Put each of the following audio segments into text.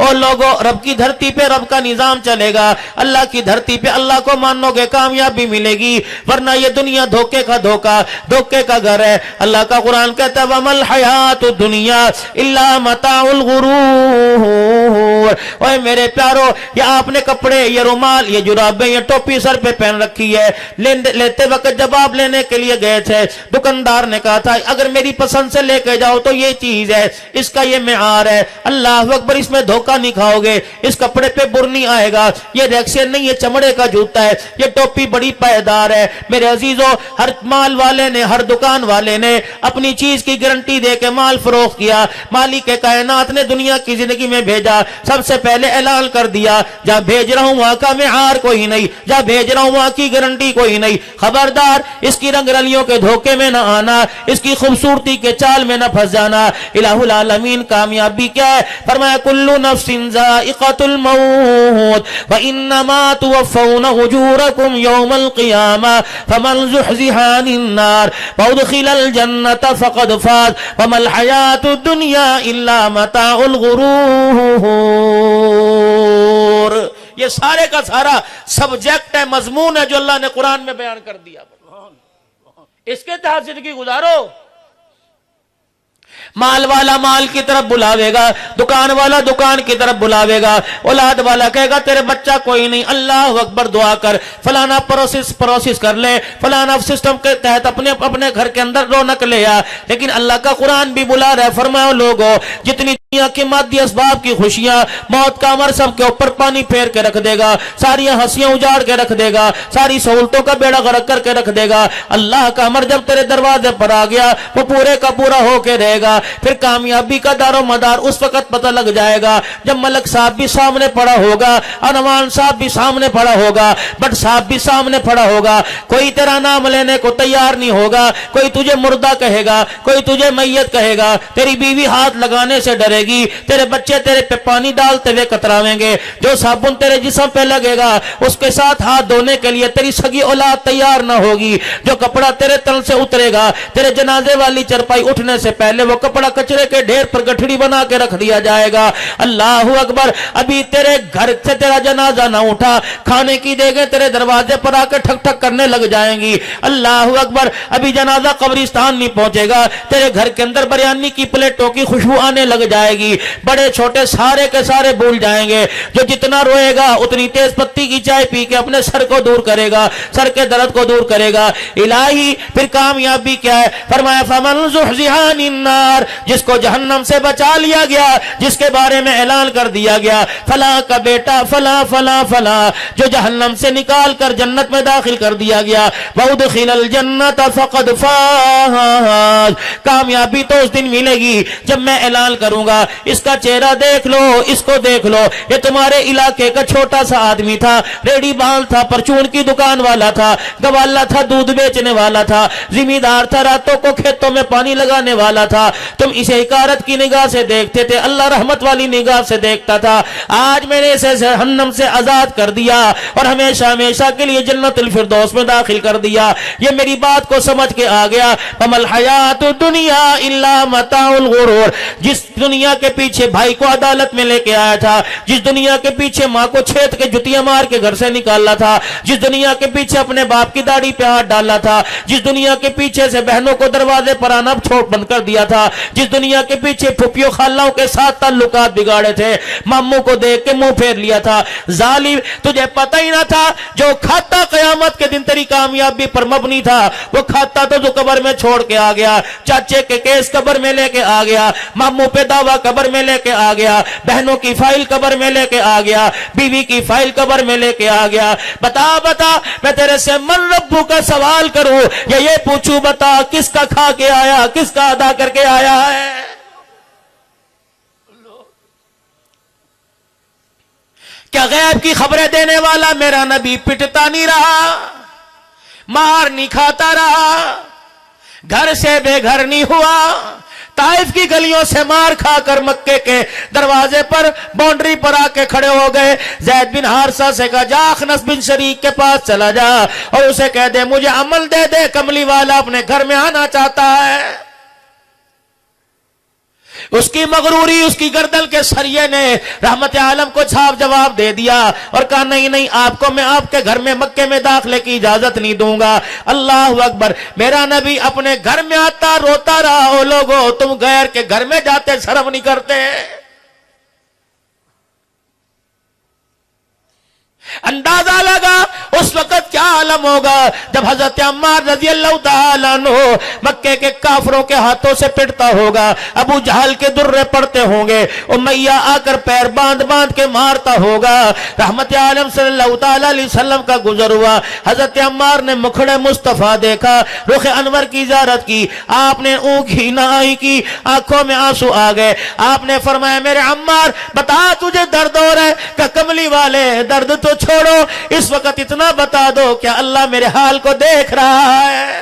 اور لوگوں رب کی دھرتی پہ رب کا نظام چلے گا, اللہ کی دھرتی پہ اللہ کو مانو گے کامیابی ملے گی, ورنہ یہ دنیا دھوکے کا دھوکے کا گھر ہے. اللہ کا قرآن کہتا ہے وَمَا الْحَيَاةُ الدُّنْيَا إِلَّا مَتَاعُ الْغُرُورِ. اوے میرے پیارو, یہ آپ نے کپڑے, یہ رومال, یہ جرابیں, یہ ٹوپی سر پہ پہن رکھی ہے, لیتے وقت جب آپ لینے کے لیے گئے تھے دکاندار نے کہا تھا اگر میری پسند سے لے کے جاؤ تو یہ چیز ہے, اس کا یہ معیار ہے, اللہ اکبر, اس میں دھوکہ نہیں کھاؤ گے, اس کپڑے پہ بر نہیں آئے گا, یہ ریکسین نہیں, یہ چمڑے کا جوتا ہے, یہ ٹوپی بڑی پائیدار ہے. میرے عزیزو, ہر مال والے نے, ہر دکان والے نے اپنی چیز کی گارنٹی دے کے مال فروخت کیا. مالک کائنات نے دنیا کی زندگی میں بھیجا, سب سے پہلے اعلان کر دیا جہاں بھیج رہا ہوں وہاں کا معیار کوئی نہیں, جہاں بھیج رہا ہوں وہاں کی گارنٹی کوئی نہیں, خبردار اس کی رنگ رلیوں کے دھوکے میں نہ آنا, اس کی خوبصورتی کے چال میں نہ پھنس جانا. الہ العالمین کامیابی کیا ہے؟ فرمایا کل نفس ذائقۃ الموت وانما توفون اجورکم یوم القیامہ فمن زحزح عن النار وادخل الجنۃ فقد فاز وما الحیاۃ الدنیا الا متاع الغرور. یہ سارے کا سارا سبجیکٹ ہے, مضمون ہے جو اللہ نے قرآن میں بیان کر دیا. اس کے تحت زندگی گزارو. مال والا مال کی طرف بلاوے گا, دکان والا دکان کی طرف بلاوے گا, اولاد والا کہے گا تیرے بچہ کوئی نہیں, اللہ اکبر, دعا کر, فلانا پروسیس کر لے, فلانا سسٹم کے تحت اپنے گھر کے اندر رونق لے آ. لیکن اللہ کا قرآن بھی بلا رہا ہے, فرماؤ لوگو جتنی دنیا کی مادی اسباب کی خوشیاں, موت کا امر سب کے اوپر پانی پھیر کے رکھ دے گا, ساری ہنسیاں اجاڑ کے رکھ دے گا, ساری سہولتوں کا بیڑا غرق کر کے رکھ دے گا. اللہ کا امر جب تیرے دروازے پر آ گیا وہ پورے کا پورا ہو کے رہے گا. پھر کامیابی کا دار و مدار اس وقت پتہ لگ جائے گا جب ملک صاحب بھی سامنے پڑا ہوگا, انوان صاحب بھی سامنے پڑا ہوگا, بٹ صاحب بھی سامنے پڑا ہوگا. کوئی تیرا نام لینے کو تیار نہیں ہوگا, کوئی تجھے مردہ کہے گا, کوئی تجھے میت کہے گا, تیری بیوی ہاتھ لگانے سے ڈرے گی, تیرے بچے تیرے پہ پانی ڈالتے ہوئے کتراویں گے, جو صابن تیرے جسم پہ لگے گا اس کے ساتھ ہاتھ دھونے کے لیے تیری سگی اولاد تیار نہ ہوگی, جو کپڑا تیرے تن سے اترے گا تیرے جنازے والی چرپائی اٹھنے سے پہلے وہ کپڑا کچرے کے ڈھیر پر گٹھڑی بنا کے رکھ دیا جائے گا. اللہ اکبر, ابھی تیرے گھر سے تیرا جنازہ نہ اٹھا, کھانے کی دیگیں تیرے دروازے پر آ کے ٹھک ٹھک کرنے لگ جائیں گی. اللہ اکبر, ابھی جنازہ قبرستان نہیں پہنچے گا, تیرے گھر کے اندر بریانی کی پلیٹوں کی خوشبو آنے لگ جائے گی. بڑے چھوٹے سارے کے سارے بھول جائیں گے, جو جتنا روئے گا اتنی تیز پتی کی چائے پی کے اپنے سر کو دور کرے گا, سر کے درد کو دور کرے گا. الہی پھر کامیابی کیا ہے؟ فرمایا فمن زحزح عن النار, جس کو جہنم سے بچا لیا گیا, جس کے بارے میں اعلان کر دیا گیا فلاں کا بیٹا فلاں فلاں فلاں, جو جہنم سے نکال کر جنت میں داخل کر دیا گیا, وادخل الجنت فقد فاز. کامیابی تو اس دن ملے گی جب میں اعلان کروں گا اس کا چہرہ دیکھ لو, اس کو دیکھ لو, یہ تمہارے علاقے کا چھوٹا سا آدمی تھا, ریڈی بال تھا, پرچون کی دکان والا تھا, گوالا تھا, دودھ بیچنے والا تھا, زمیندار تھا, راتوں کو کھیتوں میں پانی لگانے والا تھا. تم اسے حقارت کی نگاہ سے دیکھتے تھے, اللہ رحمت والی نگاہ سے دیکھتا تھا. آج میں نے اسے جہنم سے آزاد کر دیا اور ہمیشہ ہمیشہ کے لیے جنت الفردوس میں داخل کر دیا. یہ میری بات کو سمجھ کے آ گیا. فما الحیات الدنیا الا متاع الغرور. جس دنیا کے پیچھے بھائی کو عدالت میں لے کے آیا تھا, جس دنیا کے پیچھے ماں کو چھید کے جتیاں مار کے گھر سے نکالا تھا, جس دنیا کے پیچھے اپنے باپ کی داڑھی پہ ہاتھ ڈالا تھا, جس دنیا کے پیچھے سے بہنوں کو دروازے پر آنا چھوڑ بند کر دیا تھا, جس دنیا کے پیچھے پھپھیوں خالوں کے ساتھ تعلقات بگاڑے تھے, ماموں کو دیکھ کے منہ پھیر لیا تھا, ظالم تجھے پتہ ہی نہ تھا جو کھاتا قیامت کے دن تیری کامیابی پر مبنی تھا, وہ کھاتا تو جو قبر میں چھوڑ کے آ گیا, چاچے کے کیس قبر میں لے کے آ گیا, ماموں پہ دعویٰ قبر میں لے کے آ گیا, بہنوں کی فائل قبر میں لے کے آ گیا, بیوی کی فائل قبر میں لے کے آ گیا. بتا میں تیرے سے من ربو کا سوال کروں یا یہ پوچھوں, بتا کس کا کھا کے آیا, کس کا ادا کر کے آیا ہے؟ کیا غیب کی خبریں دینے والا میرا نبی پٹتا نہیں رہا, مار نہیں کھاتا رہا, گھر سے بے گھر نہیں ہوا, طائف کی گلیوں سے مار کھا کر مکے کے دروازے پر باؤنڈری پر آ کے کھڑے ہو گئے. زید بن حارثہ سے کہا جا اخنس بن شریک کے پاس چلا جا اور اسے کہہ دے مجھے عمل دے دے, کملی والا اپنے گھر میں آنا چاہتا ہے. اس کی مغروری، اس کی گردن کے سریے نے رحمت عالم کو صاف جواب دے دیا اور کہا نہیں نہیں، آپ کو میں آپ کے گھر میں مکے میں داخلے کی اجازت نہیں دوں گا۔ اللہ اکبر، میرا نبی اپنے گھر میں آتا روتا رہا، او لوگو تم غیر کے گھر میں جاتے شرم نہیں کرتے؟ اندازہ لگا اس وقت کیا عالم ہوگا جب حضرت عمار رضی اللہ تعالیٰ عنہ مکے کے کافروں کے ہاتھوں سے پٹتا ہوگا، ابو جہل کے درے پڑتے ہوں گے، امیہ آ کر پیر باندھ باندھ کے مارتا ہوگا۔ رحمت عالم صلی اللہ تعالیٰ علیہ وسلم کا گزر ہوا، حضرت عمار نے مکھڑے مصطفیٰ دیکھا، رخ انور کی زیارت کی، آپ نے اونکھ ہی نہ آئی کی، آنکھوں میں آنسو آ گئے۔ آپ نے فرمایا میرے عمار بتا تجھے درد ہو رہا ہے؟ کہ کملی والے درد تو چھوڑو، اس وقت اتنا بتا دو کیا اللہ میرے حال کو دیکھ رہا ہے؟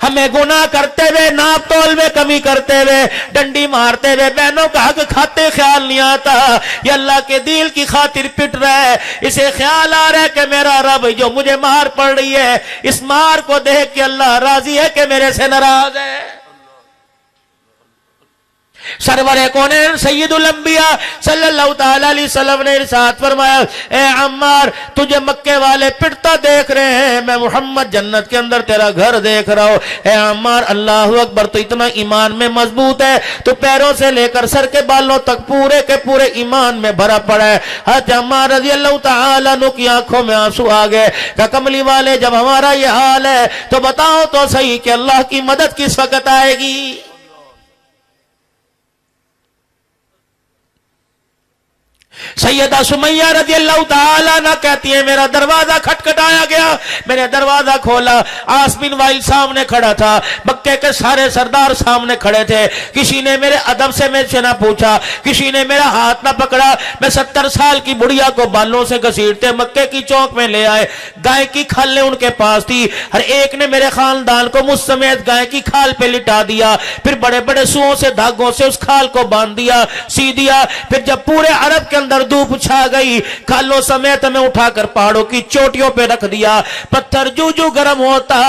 ہمیں گناہ کرتے ہوئے، ناپ تول میں کمی کرتے ہوئے، ڈنڈی مارتے ہوئے، بہنوں کا حق کھاتے خیال نہیں آتا، یہ اللہ کے دل کی خاطر پٹ رہا ہے، اسے خیال آ رہا ہے کہ میرا رب جو مجھے مار پڑ رہی ہے، اس مار کو دیکھ کے اللہ راضی ہے کہ میرے سے ناراض ہے۔ سرور کونین سید الانبیاء صلی اللہ تعالیٰ علیہ وسلم نے ارشاد فرمایا اے عمار تجھے مکے والے پٹتا دیکھ رہے ہیں، میں محمد جنت کے اندر تیرا گھر دیکھ رہا ہوں۔ اے عمار اللہ اکبر، تو اتنا ایمان میں مضبوط ہے، تو پیروں سے لے کر سر کے بالوں تک پورے کے پورے ایمان میں بھرا پڑا ہے۔ حضرت عمار رضی اللہ تعالیٰ عنہ کی آنکھوں میں آنسو آ گئے کہ کملی والے جب ہمارا یہ حال ہے تو بتاؤ تو صحیح کہ اللہ کی مدد کس وقت آئے گی؟ سیدہ سمیہ رضی اللہ تعالیٰ عنہ کہتی ہے میرا دروازہ کھٹکھٹایا گیا، میں نے دروازہ کھولا، عاص بن وائل سامنے کھڑا تھا، مکے کے سارے سردار سامنے کھڑے تھے، کسی نے میرے ادب سے میں سے نہ پوچھا، کسی نے میرا ہاتھ نہ پکڑا، میں 70 سال کی بڑھیا کو بالوں سے گھسیٹتے مکے کی چوک میں لے آئے، گائے کی کھالیں ان کے پاس تھی، ہر ایک نے میرے خاندان کو مجھ سمیت گائے کی کھال پہ لٹا دیا، پھر بڑے بڑے سوؤں سے دھاگوں سے اس کھال کو باندھ دیا، سی دیا، پھر جب پورے عرب کے اندر دھوپ چھا گئی، کھالوں سمیت میں اٹھا کر پہاڑوں کی چوٹیوں پہ رکھ دیا، پتھر جو جو گرم ہوتا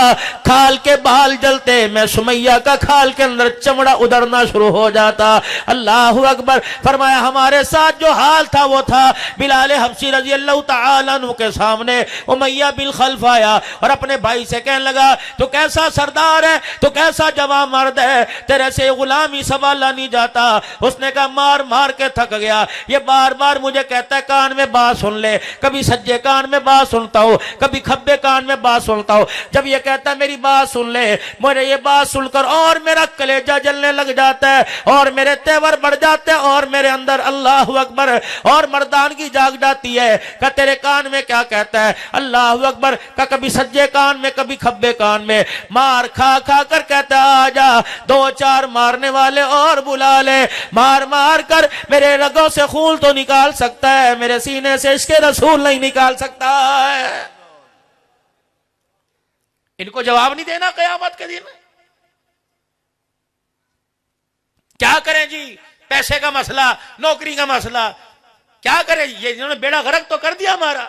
کھال کے بال جلتے، میں سمیہ کا کھال کے اندر چمڑا ادھرنا شروع ہو جاتا۔ اللہ اکبر، فرمایا ہمارے ساتھ جو حال تھا وہ تھا۔ بلال حبشی رضی اللہ تعالیٰ عنہ کے سامنے امیہ بن خلف آیا اور اپنے بھائی سے کہنے لگا تو کیسا سردار ہے، تو کیسا جوان مرد ہے، تیرے سے غلامی سنبھالا نہیں جاتا۔ اس نے کہا مار مار کے تھک گیا، یہ بار بار مجھے کہتا ہے کان میں بات سن لے، کبھی سجے کان میں بات سنتا ہوں، کبھی کھبے کان میں بات سنتا ہوں، جب یہ کہتا ہے میری بات سن لے، مجھے یہ بات سن کر اور میرا کلیجہ جلنے لگ جاتا ہے اور میرے تیور بڑھ جاتے ہیں اور میرے اندر اللہ اکبر اور مردانگی جاگ جاتی ہے کہ تیرے کان میں کیا کہتا ہے، اللہ اکبر، کہ کبھی سجے کان میں کبھی کھبے کان میں، مار کھا کھا کر کہتا ہے آجا 2-4 مارنے والے اور بلا لے، مار مار کر میرے رگوں سے خون تو نکال سکتا ہے، میرے سینے سے عشق رسول نہیں نکال سکتا ہے۔ ان کو جواب نہیں دینا قیامت کے دن؟ کیا کریں جی، پیسے کا مسئلہ، نوکری کا مسئلہ، کیا کریں؟ یہ انہوں نے بیڑا غرق تو کر دیا ہمارا۔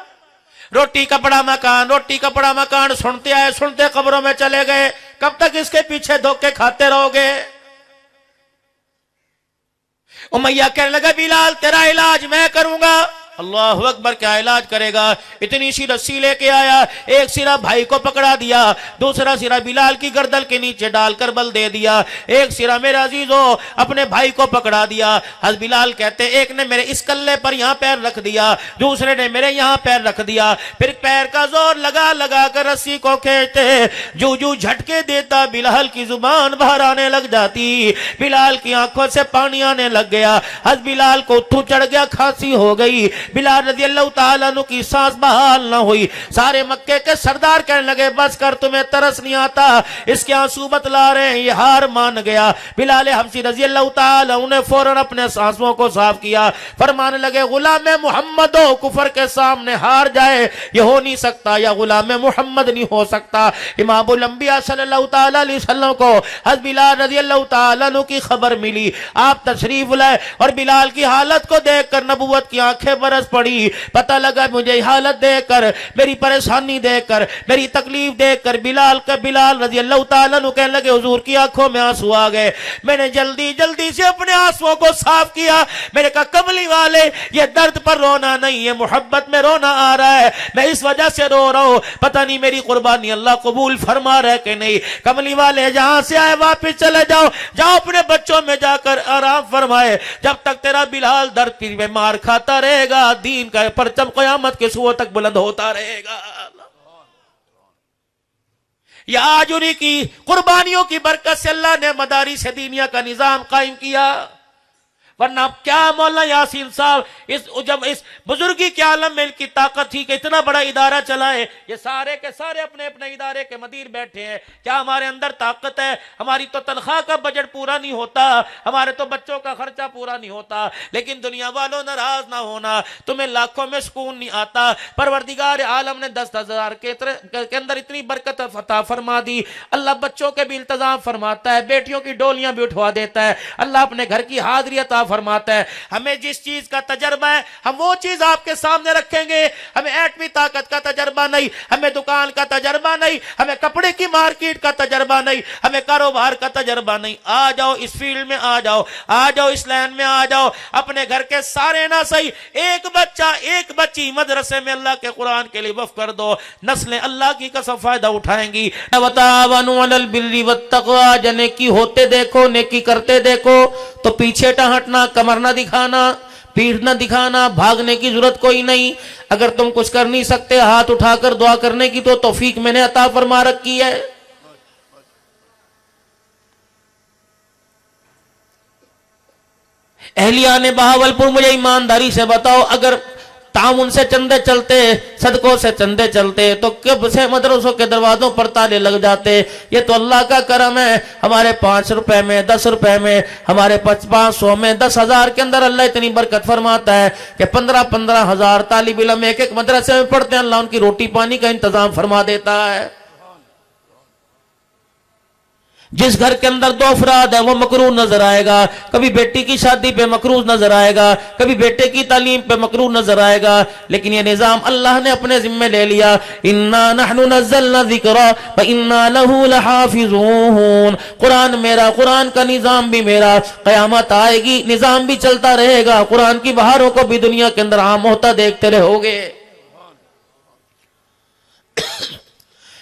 روٹی کپڑا مکان، روٹی کپڑا مکان سنتے آئے، سنتے قبروں میں چلے گئے، کب تک اس کے پیچھے دھوکے کھاتے رہو گے؟ امیہ کہنے لگا بلال تیرا علاج میں کروں گا۔ اللہ اکبر، کیا علاج کرے گا؟ اتنی سی رسی لے کے آیا، ایک سرا بھائی کو پکڑا دیا، دوسرا سرا بلال کی گردن کے نیچے ڈال کر بل دے دیا، ایک سرا میرے عزیزو اپنے بھائی کو پکڑا دیا۔ حضرت بلال کہتے ایک نے میرے اس کلے پر یہاں پیر رکھ دیا، دوسرے نے میرے یہاں پیر رکھ دیا، پھر پیر کا زور لگا لگا کر رسی کو کھینچتے، جو جو جھٹکے دیتا بلال کی زبان باہر آنے لگ جاتی، بلال کی آنکھوں سے پانی آنے لگ گیا، حضرت بلال کو اتھو چڑھ گیا، کھانسی ہو گئی، بلال رضی اللہ تعالیٰ عنہ کی سانس بحال نہ ہوئی۔ سارے مکے کے سردار کہنے لگے بس کر، تمہیں ترس نہیں آتا، اس کے آنسو بتلا رہے ہیں، یہ ہار مان گیا۔ بلال حبشی رضی اللہ تعالیٰ عنہ نے فوراً اپنے آنسوؤں کو صاف کیا، فرمانے لگے غلام محمد ہو کفر کے سامنے ہار جائے یہ ہو نہیں سکتا، یا غلام محمد نہیں ہو سکتا۔ امام الانبیاء صلی اللہ تعالیٰ علیہ وسلم کو حضرت بلال رضی اللہ تعالیٰ عنہ کی خبر ملی، آپ تشریف لائے اور بلال کی حالت کو دیکھ کر نبوت کی آنکھیں برس پڑی، پتہ لگا مجھے حالت دیکھ کر، میری پریشانی دیکھ کر، میری تکلیف دیکھ کر بلال رضی اللہ تعالیٰ عنہ کہنے لگے حضور کی آنکھوں میں آنسو آ گئے۔ میں نے جلدی سے اپنے آنسوؤں کو صاف کیا، میں نے کہا کملی والے یہ درد پر رونا نہیں، یہ محبت میں رونا آ رہا ہے، میں اس وجہ سے رو رہا ہوں، پتہ نہیں میری قربانی اللہ قبول فرما رہا ہے کہ نہیں۔ کملی والے جہاں سے آئے واپس چلے جاؤ اپنے بچوں میں جا کر آرام فرمائے، جب تک تیرا بلال درد کی میں مار کھاتا رہے گا، دین کا پرچم قیامت کے صبح تک بلند ہوتا رہے گا۔ یا آج انہی کی قربانیوں کی برکت سے اللہ نے مدارس دینیہ کا نظام قائم کیا، ورنہ کیا مولانا یاسین صاحب جب اس بزرگی کے عالم میں ان کی طاقت تھی کہ اتنا بڑا ادارہ چلائے، یہ سارے کے سارے اپنے اپنے ادارے کے مدیر بیٹھے ہیں، کیا ہمارے اندر طاقت ہے؟ ہماری تو تنخواہ کا بجٹ پورا نہیں ہوتا، ہمارے تو بچوں کا خرچہ پورا نہیں ہوتا، لیکن دنیا والوں ناراض نہ ہونا، تمہیں لاکھوں میں سکون نہیں آتا، پروردگار عالم نے 10,000 کے اندر اتنی برکت عطا فرما دی، اللہ بچوں کے بھی التزام فرماتا ہے، بیٹیوں کی ڈولیاں بھی اٹھوا دیتا ہے، اللہ اپنے گھر کی حاضری عطا فرماتا ہے۔ ہمیں جس چیز کا تجربہ ہے ہم وہ چیز آپ کے سامنے رکھیں گے، ہمیں ایٹمی طاقت کا تجربہ نہیں، ہمیں دکان کا تجربہ نہیں، ہمیں کپڑے کی مارکیٹ کا تجربہ نہیں، ہمیں کاروبار کا تجربہ نہیں۔ آ جاؤ اس فیلڈ میں، آ جاؤ اس لائن میں، آ جاؤ، اپنے گھر کے سارے نہ صحیح ایک بچہ ایک بچی مدرسے میں اللہ کے قرآن کے لیے وقف کر دو، نسلیں اللہ کی قسم فائدہ اٹھائیں گی۔ وَتَعَاوَنُوا عَلَى الْبِرِّ وَالتَّقْوَىٰ، جو نیکی ہوتے دیکھو، نیکی کرتے دیکھو تو پیچھے ٹہٹنا، کمر نہ دکھانا، پیٹھ نہ دکھانا، بھاگنے کی ضرورت کوئی نہیں۔ اگر تم کچھ کر نہیں سکتے ہاتھ اٹھا کر دعا کرنے کی تو توفیق میں نے عطا فرما رکھی ہے۔ اہلیان بہاولپور مجھے ایمانداری سے بتاؤ، اگر تعاون سے چندے چلتے، صدقوں سے چندے چلتے تو کب سے مدرسوں کے دروازوں پر تالے لگ جاتے؟ یہ تو اللہ کا کرم ہے، ہمارے 5 روپے میں، 10 روپے میں، ہمارے 500 میں، 10,000 کے اندر اللہ اتنی برکت فرماتا ہے کہ 15 ہزار طالب علم ایک مدرسے میں پڑھتے ہیں، اللہ ان کی روٹی پانی کا انتظام فرما دیتا ہے۔ جس گھر کے اندر 2 افراد ہیں وہ مکروہ نظر آئے گا، کبھی بیٹی کی شادی پہ مکروہ نظر آئے گا، کبھی بیٹے کی تعلیم پہ مکروہ نظر آئے گا، لیکن یہ نظام اللہ نے اپنے ذمہ لے لیا۔ اِنَّا نَحْنُ نَزَّلْنَا الذِّكْرَ وَإِنَّا لَهُ لَحَافِظُونَ، قرآن میرا، قرآن کا نظام بھی میرا، قیامت آئے گی نظام بھی چلتا رہے گا، قرآن کی بہاروں کو بھی دنیا کے اندر عام ہوتا دیکھتے رہو گے۔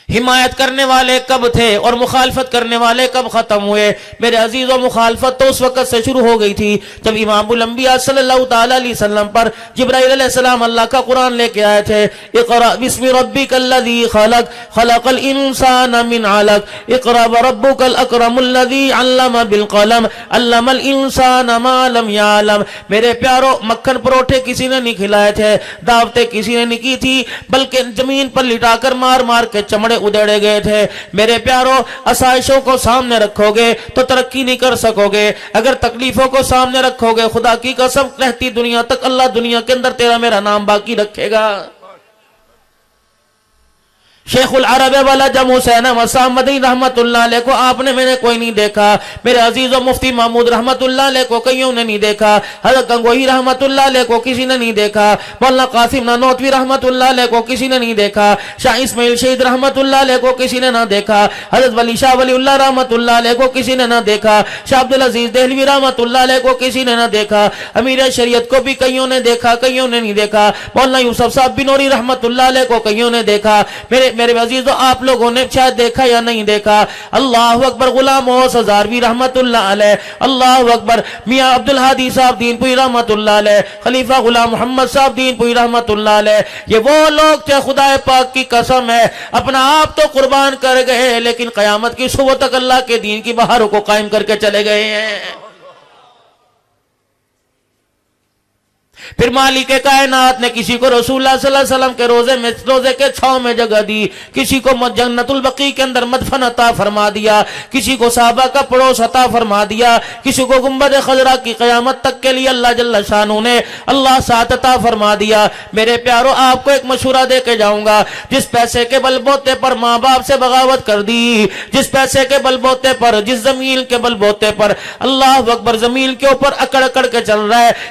حمایت کرنے والے کب تھے اور مخالفت کرنے والے کب ختم ہوئے؟ میرے عزیزوں، مخالفت تو اس وقت سے شروع ہو گئی تھی جب امام الانبیاء صلی اللہ تعالی علیہ وسلم پر جبرائیل علیہ السلام اللہ کا قرآن لے کے آئے تھے۔ اقرأ بسم ربک الذی خلق، خلق الانسان من علق، اقرأ وربک الاکرم الذی علم بالقلم، علم الانسان ما لم يعلم۔ میرے پیارو، مکھن پروٹھے کسی نے نہیں کھلائے تھے، دعوتیں کسی نے نہیں کی تھی، بلکہ زمین پر لٹا کر مار مار کے چمڑے ادھیڑے گئے تھے۔ میرے پیارو، آسائشوں کو سامنے رکھو گے تو ترقی نہیں کر سکو گے، اگر تکلیفوں کو سامنے رکھو گے خدا کی قسم رہتی دنیا تک اللہ دنیا کے اندر تیرا میرا نام باقی رکھے گا۔ شیخ العرب والا جم حسین وسام مدنی رحمت اللہ علیہ کو آپ نے میں نے کوئی نہیں دیکھا، میرے عزیز و مفتی محمود رحمت اللہ علیہ کو کئیوں نے نہیں دیکھا، حضرت گنگوہی رحمت اللہ علیہ کو کسی نے نہیں دیکھا، مولانا قاسم نانوتوی رحمت اللہ علیہ کو کسی نے نہیں دیکھا، شاہ اسماعیل شہید رحمت اللہ علیہ کو کسی نے نہ دیکھا، حضرت ولی شاہ ولی اللہ رحمت اللہ علیہ کو کسی نے نہ دیکھا، شاہ عبدالعزیز دہلوی رحمت اللہ علیہ کو کسی نے نہ دیکھا، امیر شریعت کو بھی کئیوں نے دیکھا، کئیوں نے نہیں دیکھا، مولانا یوسف صاحب بنوری رحمت اللہ علیہ کو کئیوں نے دیکھا۔ میرے عزیزو، آپ لوگوں نے شاید دیکھا یا نہیں دیکھا۔ اللہ اکبر، غلام اوس ہزاروی رحمت اللہ علیہ، اللہ اکبر، میاں عبدالہادی صاحب دین پوری رحمت اللہ علیہ، خلیفہ غلام محمد صاحب دین پوری رحمت اللہ علیہ، یہ وہ لوگ تھے خدا پاک کی قسم ہے اپنا آپ تو قربان کر گئے لیکن قیامت کی صبح تک اللہ کے دین کی بہاروں کو قائم کر کے چلے گئے ہیں۔ پھر مالک کائنات نے کسی کو رسول اللہ صلی اللہ علیہ وسلم کے روزے کے چھاؤں میں جگہ دی، کسی کو جنت البقیع کے اندر مدفن عطا فرما دیا، کسی کو صحابہ کا پڑوس عطا فرما دیا، کسی کو گنبد خضرا کی قیامت تک کے لیے اللہ جل شانہ نے اللہ ساتھ عطا فرما دیا۔ میرے پیارو، آپ کو ایک مشورہ دے کے جاؤں گا، جس پیسے کے بل بوتے پر ماں باپ سے بغاوت کر دی، جس پیسے کے بل بوتے پر، جس زمین کے بل بوتے پر اللہ اکبر زمین کے اوپر اکڑ اکڑ کے چل رہا ہے،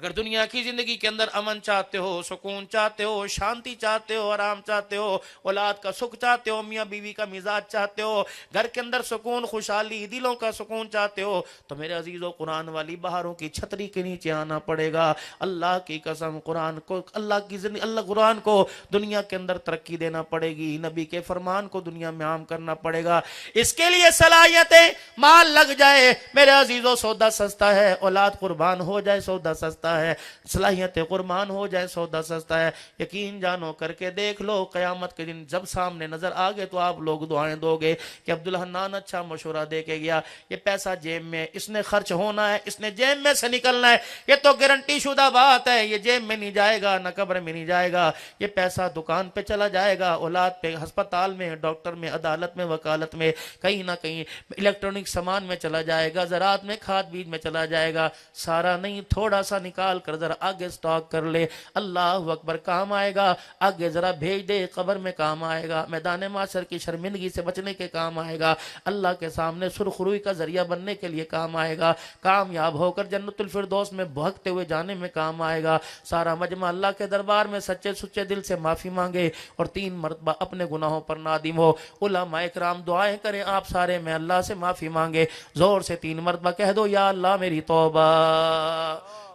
اگر دنیا کی زندگی کے اندر امن چاہتے ہو، سکون چاہتے ہو، شانتی چاہتے ہو، آرام چاہتے ہو، اولاد کا سکھ چاہتے ہو، میاں بیوی کا مزاج چاہتے ہو، گھر کے اندر سکون، خوشحالی، دلوں کا سکون چاہتے ہو، تو میرے عزیزو قرآن والی بہاروں کی چھتری کے نیچے آنا پڑے گا۔ اللہ کی قسم قرآن کو، اللہ قرآن کو دنیا کے اندر ترقی دینا پڑے گی، نبی کے فرمان کو دنیا میں عام کرنا پڑے گا۔ اس کے لیے صلاحیتیں، مال لگ جائے میرے عزیزو سودا سستا ہے، اولاد قربان ہو جائے سودا سستا ہے، صلاحیتیں قربان ہو جائے سودا سستا ہے۔ یقین جانو کر کے دیکھ لو، قیامت کے دن جب سامنے نظر آگے تو آپ لوگ دعائیں دو گے کہ عبدالحنان اچھا مشورہ دے کے گیا، یہ پیسہ جیب میں اس نے خرچ ہونا ہے، اس نے جیب میں سے نکلنا ہے، یہ تو گارنٹی شدہ بات ہے، یہ جیب میں نہیں جائے گا، نہ قبر میں نہیں جائے گا، یہ پیسہ دکان پہ چلا جائے گا، اولاد پہ، ہسپتال میں، ڈاکٹر میں، عدالت میں، وکالت میں، کہیں نہ کہیں الیکٹرانک سامان میں چلا جائے گا، زراعت میں، کھاد بیج میں چلا جائے گا۔ سارا نہیں، تھوڑا سا نکال کر ذرا آگے سٹاک کر لے، اللہ اکبر، کام آئے گا، آگے ذرا بھیج دے، قبر میں کام آئے گا، میدان معاشر کی شرمندگی سے بچنے کے کام آئے گا، اللہ کے سامنے سرخروئی کا ذریعہ بننے کے لیے کام آئے گا، کامیاب ہو کر جنت الفردوس میں بہکتے ہوئے جانے میں کام آئے گا۔ سارا مجمع اللہ کے دربار میں سچے سچے دل سے معافی مانگے اور 3 مرتبہ اپنے گناہوں پر نادم ہو۔ علماء اکرام دعائیں کریں، آپ سارے میں اللہ سے معافی مانگے، زور سے 3 مرتبہ کہہ دو یا اللہ میری توبہ،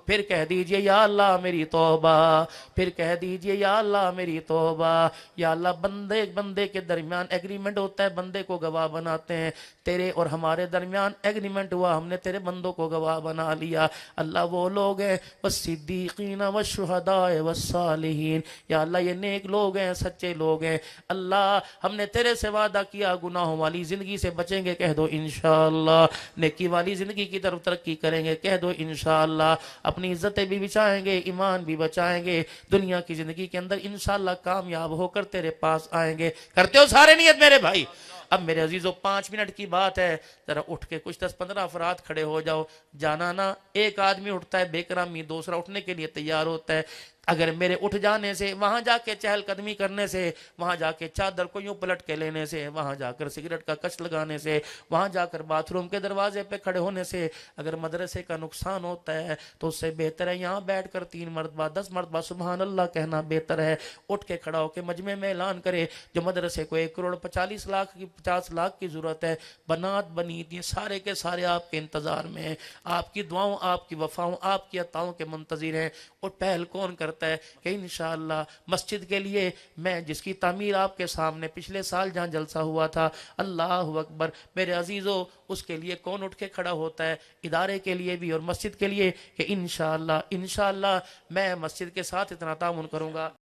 پھر کہہ دیجئے یا اللہ میری توبہ، پھر کہہ دیجئے یا اللہ میری توبہ۔ یا اللہ، بندے کے درمیان ایگریمنٹ ہوتا ہے، بندے کو گواہ بناتے ہیں، تیرے اور ہمارے درمیان ایگریمنٹ ہوا، ہم نے تیرے بندوں کو گواہ بنا لیا۔ اللہ وہ لوگ ہیں والصدیقین والشہداء والصالحین، یا اللہ یہ نیک لوگ ہیں، سچے لوگ ہیں۔ اللہ ہم نے تیرے سے وعدہ کیا گناہوں والی زندگی سے بچیں گے، کہہ دو انشاءاللہ، نیکی والی زندگی کی طرف ترقی کریں گے، کہہ دو انشاءاللہ، اپنی عزتیں بھی بچائیں گے، ایمان بھی بچائیں گے، دنیا کی زندگی کے اندر انشاءاللہ کامیاب ہو کر تیرے پاس آئیں گے۔ کرتے ہو سارے نیت میرے بھائی؟ اب میرے عزیزو 5 منٹ کی بات ہے، ذرا اٹھ کے کچھ 10-15 افراد کھڑے ہو جاؤ، جانا نا، ایک آدمی اٹھتا ہے بے کرامی، دوسرا اٹھنے کے لیے تیار ہوتا ہے۔ اگر میرے اٹھ جانے سے، وہاں جا کے چہل قدمی کرنے سے، وہاں جا کے چادر کو یوں پلٹ کے لینے سے، وہاں جا کر سگریٹ کا کش لگانے سے، وہاں جا کر باتھ روم کے دروازے پہ کھڑے ہونے سے اگر مدرسے کا نقصان ہوتا ہے تو اس سے بہتر ہے یہاں بیٹھ کر 3 مرتبہ 10 مرتبہ سبحان اللہ کہنا بہتر ہے۔ اٹھ کے کھڑا ہو کے مجمع میں اعلان کرے، جو مدرسے کو 1 کروڑ 50 لاکھ کی ضرورت ہے، بنات بنیت یہ سارے کے سارے آپ کے انتظار میں ہیں، آپ کی دعاؤں، آپ کی وفاؤں، آپ کی عطاؤں کے منتظر ہیں۔ اور پہل کون کرتا ہے کہ انشاءاللہ مسجد کے لیے میں جس کی تعمیر آپ کے سامنے پچھلے سال جہاں جلسہ ہوا تھا، اللہ اکبر میرے عزیزو، اس کے لیے کون اٹھ کے کھڑا ہوتا ہے؟ ادارے کے لیے بھی اور مسجد کے لیے کہ انشاءاللہ میں مسجد کے ساتھ اتنا تعاون کروں گا۔